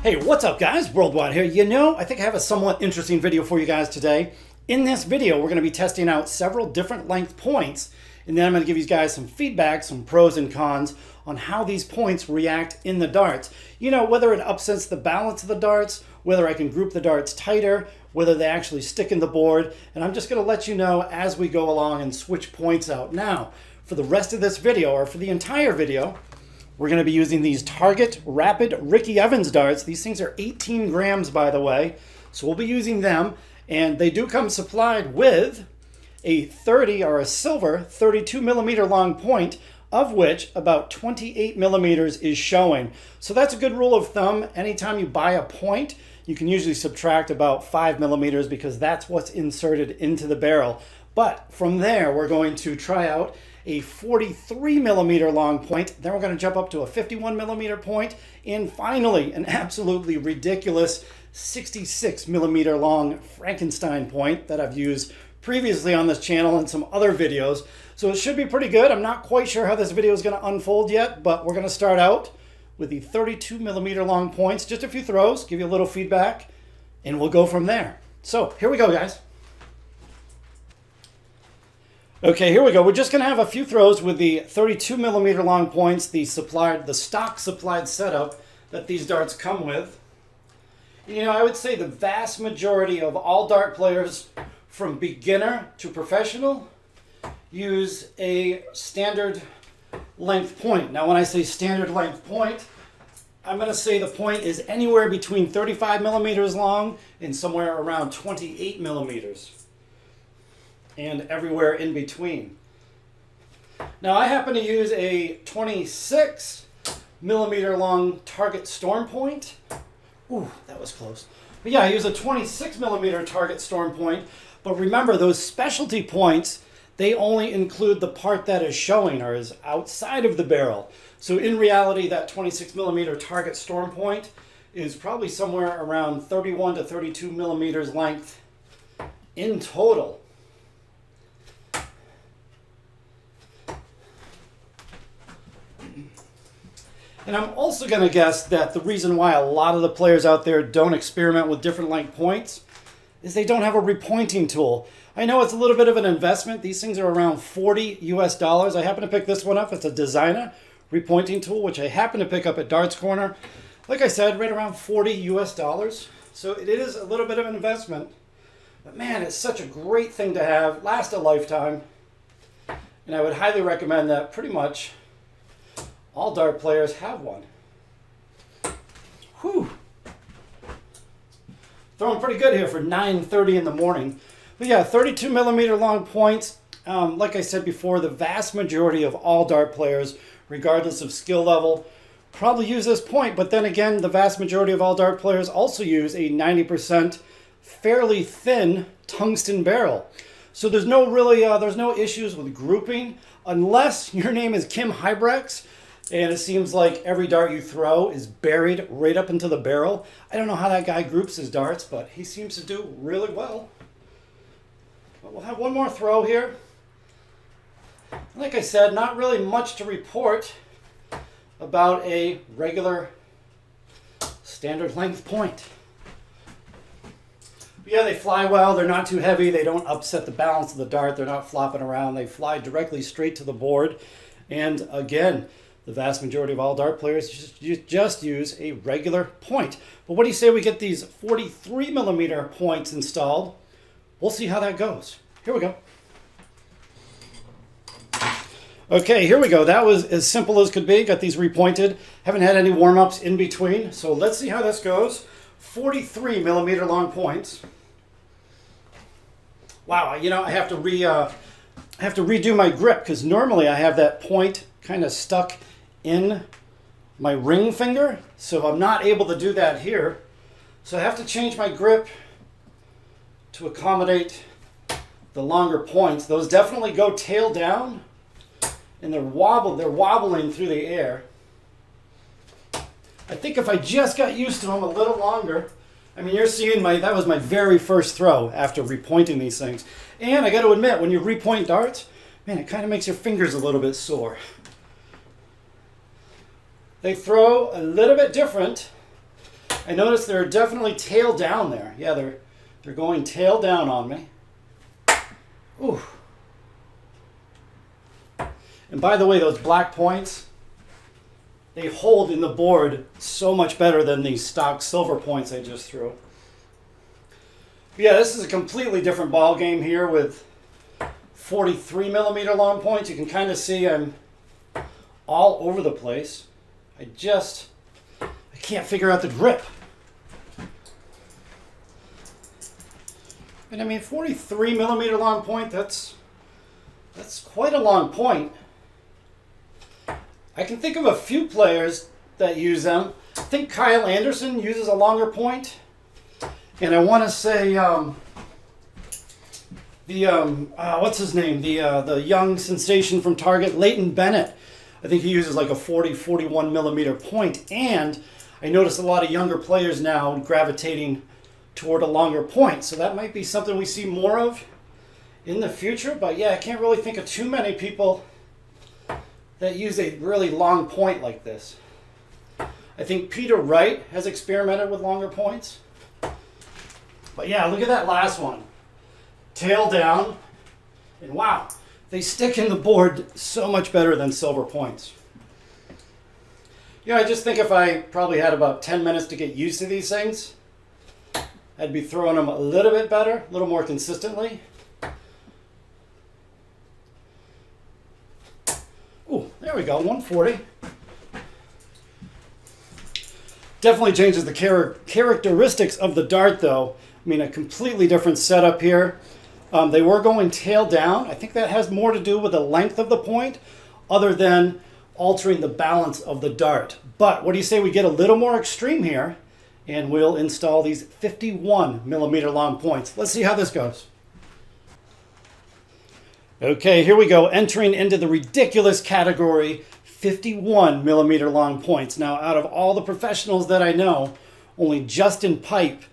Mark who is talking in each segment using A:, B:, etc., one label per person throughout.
A: Hey, what's up guys? Worldwide here. You know, I think I have a somewhat interesting video for you guys today. In this video, we're going to be testing out several different length points, and then I'm going to give you guys some feedback, some pros and cons on how these points react in the darts. You know, whether it upsets the balance of the darts, whether I can group the darts tighter, whether they actually stick in the board, and I'm just going to let you know as we go along and switch points out. Now, for the rest of this video, or for the entire video, we're going to be using these Target Rapid Ricky Evans darts. These things are 18 grams, by the way, so we'll be using them. And they do come supplied with a 30 or a silver 32 millimeter long point, of which about 28 millimeters is showing. So that's a good rule of thumb. Anytime you buy a point, you can usually subtract about 5 millimeters because that's what's inserted into the barrel. But from there, we're going to try out a 43 millimeter long point, then we're going to jump up to a 51 millimeter point, and finally an absolutely ridiculous 66 millimeter long Frankenstein point that I've used previously on this channel and some other videos. So it should be pretty good. I'm not quite sure how this video is going to unfold yet, but we're going to start out with the 32 millimeter long points, just a few throws, give you a little feedback, and we'll go from there. So here we go, guys. Okay, here we go. We're just going to have a few throws with the 32 millimeter long points, the stock supplied setup that these darts come with. You know, I would say the vast majority of all dart players, from beginner to professional, use a standard length point. Now, when I say standard length point, I'm going to say the point is anywhere between 35 millimeters long and somewhere around 28 millimeters. And everywhere in between. Now I happen to use a 26 millimeter long Target Storm Point. Ooh, that was close. But yeah, I use a 26 millimeter Target Storm Point. But remember, those specialty points, they only include the part that is showing or is outside of the barrel. So in reality, that 26 millimeter Target Storm Point is probably somewhere around 31 to 32 millimeters length in total. And I'm also going to guess that the reason why a lot of the players out there don't experiment with different length points is they don't have a repointing tool. I know it's a little bit of an investment. These things are around $40 US. I happen to pick this one up. It's a designer repointing tool, which I happen to pick up at Darts Corner. Like I said, right around $40 US. So it is a little bit of an investment. But man, it's such a great thing to have, last a lifetime. And I would highly recommend that pretty much all dart players have one. Whew. Throwing pretty good here for 9:30 in the morning. But yeah, 32 millimeter long points. Like I said before, the vast majority of all dart players, regardless of skill level, probably use this point. But then again, the vast majority of all dart players also use a 90% fairly thin tungsten barrel. So there's no issues with grouping unless your name is Kim Hybrex. And it seems like every dart you throw is buried right up into the barrel. I don't know how that guy groups his darts, but he seems to do really well. But we'll have one more throw here. Like I said, not really much to report about a regular standard length point. But yeah, they fly well. They're not too heavy. They don't upset the balance of the dart. They're not flopping around. They fly directly straight to the board. And again, the vast majority of all dart players just use a regular point. But what do you say we get these 43 millimeter points installed? We'll see how that goes. Here we go. Okay, here we go. That was as simple as could be. Got these repointed. Haven't had any warm-ups in between. So let's see how this goes. 43 millimeter long points. Wow, you know, I have to redo my grip because normally I have that point kind of stuck in my ring finger, so I'm not able to do that here. So I have to change my grip to accommodate the longer points. Those definitely go tail down, and they're wobbling through the air. I think if I just got used to them a little longer, I mean, you're seeing that was my very first throw after repointing these things. And I got to admit, when you repoint darts, man, it kind of makes your fingers a little bit sore. They throw a little bit different I noticed they're definitely tail down there. Yeah, they're going tail down on me. Ooh. And by the way, those black points, they hold in the board so much better than these stock silver points I just threw. Yeah, this is a completely different ball game here with 43 millimeter long points. You can kind of see I'm all over the place. I can't figure out the grip. And I mean, 43 millimeter long point, that's quite a long point. I can think of a few players that use them. I think Kyle Anderson uses a longer point. And I want to say what's his name? The young sensation from Target, Leighton Bennett. I think he uses like a 41 millimeter point. And I notice a lot of younger players now gravitating toward a longer point. So that might be something we see more of in the future. But yeah, I can't really think of too many people that use a really long point like this. I think Peter Wright has experimented with longer points. But yeah, look at that last one. Tail down. And wow, they stick in the board so much better than silver points. Yeah, I just think if I probably had about 10 minutes to get used to these things, I'd be throwing them a little bit better, a little more consistently. Ooh, there we go, 140. Definitely changes the characteristics of the dart though. I mean, a completely different setup here. They were going tail down. I think that has more to do with the length of the point other than altering the balance of the dart. But what do you say we get a little more extreme here and we'll install these 51 millimeter long points. Let's see how this goes. Okay, here we go, entering into the ridiculous category, 51 millimeter long points. Now, out of all the professionals that I know, only Justin Pipe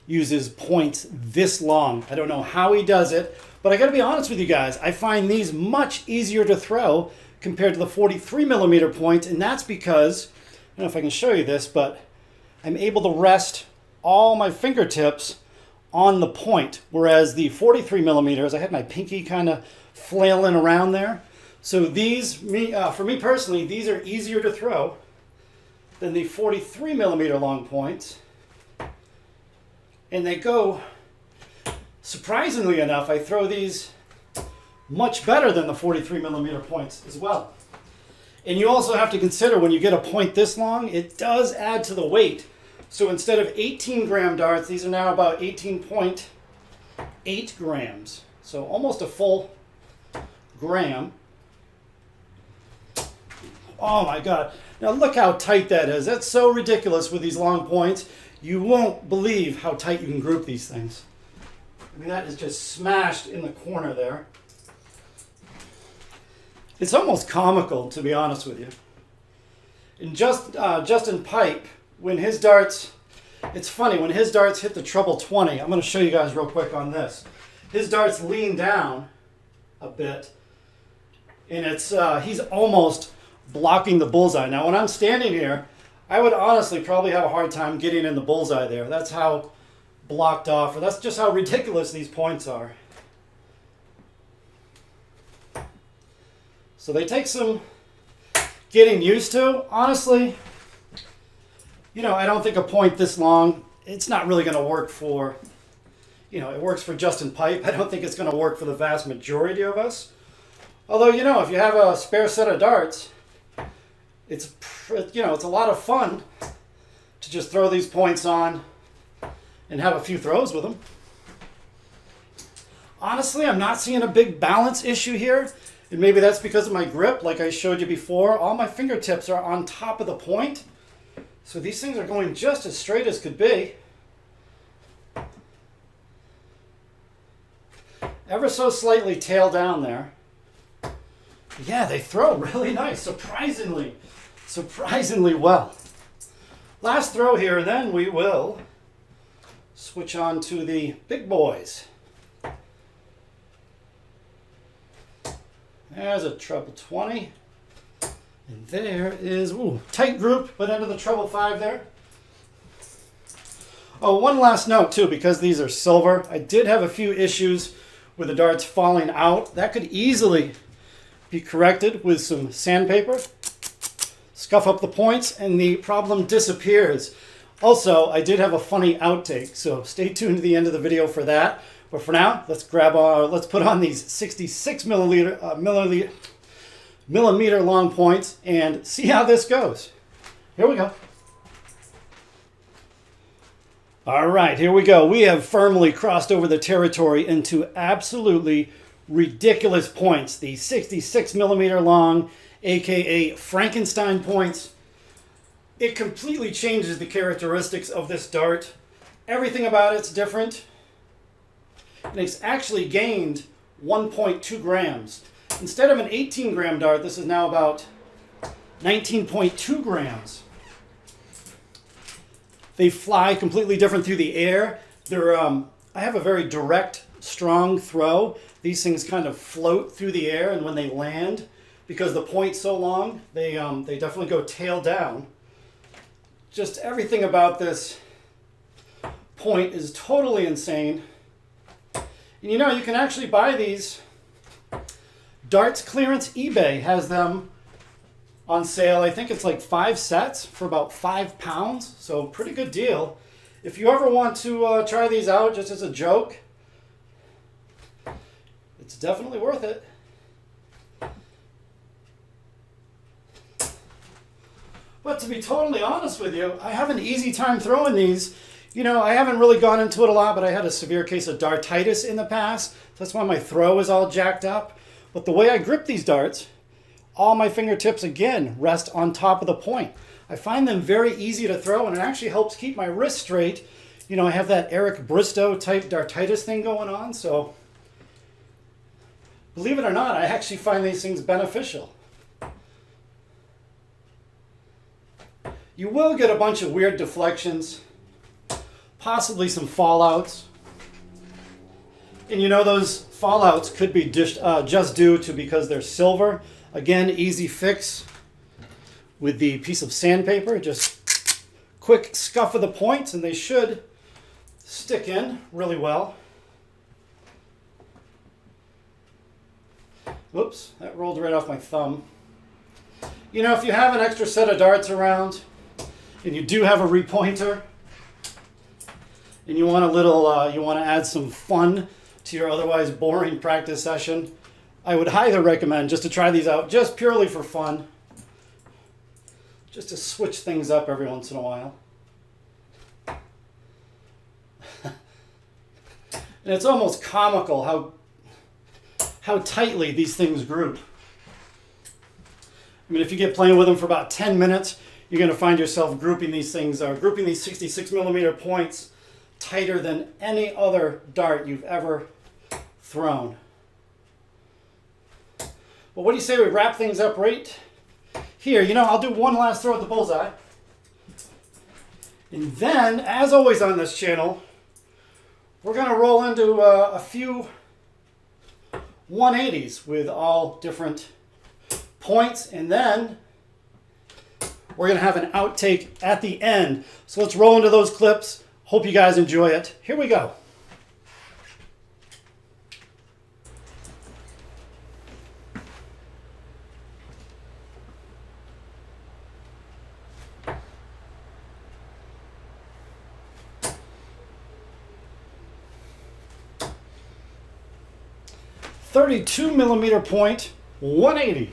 A: uses points this long. I don't know how he does it, but I gotta be honest with you guys, I find these much easier to throw compared to the 43 millimeter points, and that's because, I don't know if I can show you this, but I'm able to rest all my fingertips on the point, whereas the 43 millimeters, I had my pinky kind of flailing around there. So these, for me personally, these are easier to throw than the 43 millimeter long points. And they go, surprisingly enough, I throw these much better than the 43 millimeter points as well. And you also have to consider when you get a point this long, it does add to the weight. So instead of 18 gram darts, these are now about 18.8 grams. So almost a full gram. Oh my God. Now look how tight that is. That's so ridiculous with these long points. You won't believe how tight you can group these things. I mean, that is just smashed in the corner there. It's almost comical, to be honest with you. And Justin Pipe, when his darts, it's funny, when his darts hit the treble 20, I'm going to show you guys real quick on this. His darts lean down a bit, and it's he's almost blocking the bullseye. Now, when I'm standing here, I would honestly probably have a hard time getting in the bullseye there. That's how blocked off, or that's just how ridiculous these points are. So they take some getting used to. Honestly, you know, I don't think a point this long, it's not really going to work for, you know, it works for Justin Pipe. I don't think it's going to work for the vast majority of us. Although, you know, if you have a spare set of darts, it's, you know, it's a lot of fun to just throw these points on and have a few throws with them. Honestly, I'm not seeing a big balance issue here. And maybe that's because of my grip, like I showed you before. All my fingertips are on top of the point. So these things are going just as straight as could be. Ever so slightly tail down there. Yeah, they throw really nice, surprisingly well. Last throw here, and then we will switch on to the big boys. There's a treble 20. And there is, ooh, tight group, but under the treble 5 there. Oh, one last note too, because these are silver, I did have a few issues with the darts falling out. That could easily be corrected with some sandpaper. Scuff up the points and the problem disappears. Also, I did have a funny outtake, so stay tuned to the end of the video for that. But for now, let's put on these 66 millimeter long points and see how this goes. Here we go. All right, here we go. We have firmly crossed over the territory into absolutely ridiculous points. The 66 millimeter long, aka Frankenstein points. It completely changes the characteristics of this dart. Everything about it's different. And it's actually gained 1.2 grams. Instead of an 18-gram dart, this is now about 19.2 grams. They fly completely different through the air. I have a very direct, strong throw. These things kind of float through the air, and when they land, because the point's so long, they definitely go tail down. Just everything about this point is totally insane. And you know, you can actually buy these. Darts Clearance eBay has them on sale. I think it's like 5 sets for about £5, so pretty good deal. If you ever want to try these out just as a joke, it's definitely worth it. But to be totally honest with you, I have an easy time throwing these. You know, I haven't really gone into it a lot, but I had a severe case of dartitis in the past. That's why my throw is all jacked up. But the way I grip these darts, all my fingertips, again, rest on top of the point. I find them very easy to throw, and it actually helps keep my wrist straight. You know, I have that Eric Bristow type dartitis thing going on, so believe it or not, I actually find these things beneficial. You will get a bunch of weird deflections, possibly some fallouts. And you know, those fallouts could be just due to because they're silver. Again, easy fix with the piece of sandpaper. Just quick scuff of the points and they should stick in really well. Whoops, that rolled right off my thumb. You know, if you have an extra set of darts around, and you do have a repointer, and you want you want to add some fun to your otherwise boring practice session, I would highly recommend just to try these out just purely for fun, just to switch things up every once in a while. And it's almost comical how tightly these things group. I mean, if you get playing with them for about 10 minutes, you're going to find yourself grouping these things, grouping these 66 millimeter points tighter than any other dart you've ever thrown. Well, what do you say we wrap things up right here? You know, I'll do one last throw at the bullseye. And then, as always on this channel, we're going to roll into a few 180s with all different points, and then we're going to have an outtake at the end. So let's roll into those clips. Hope you guys enjoy it. Here we go. .32 millimeter point, 180.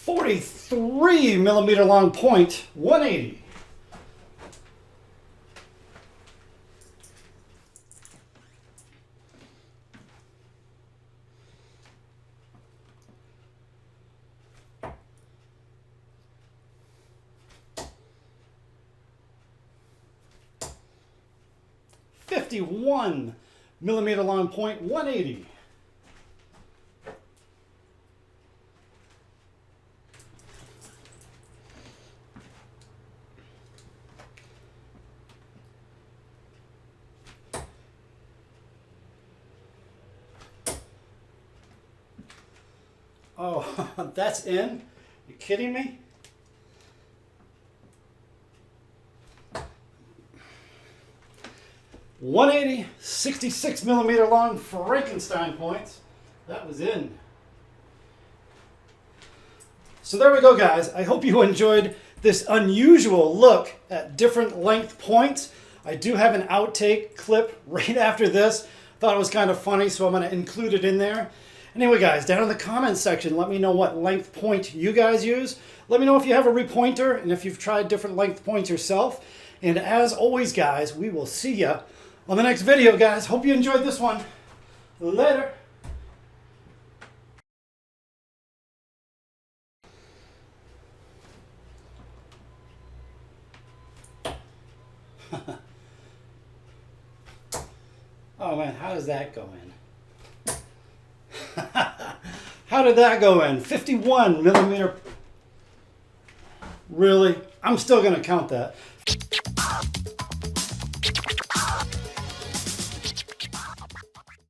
A: .43 millimeter long point, 180. .51 millimeter long point, 180. Oh, that's in? You kidding me? .180, 66 millimeter long Frankenstein points. That was in. So there we go, guys. I hope you enjoyed this unusual look at different length points. I do have an outtake clip right after this. Thought it was kind of funny, so I'm going to include it in there. Anyway, guys, down in the comments section, let me know what length point you guys use. Let me know if you have a repointer and if you've tried different length points yourself. And as always, guys, we will see you on the next video, guys. Hope you enjoyed this one. Later. Oh man, how does that go in? How did that go in? 51 millimeter. Really? I'm still going to count that.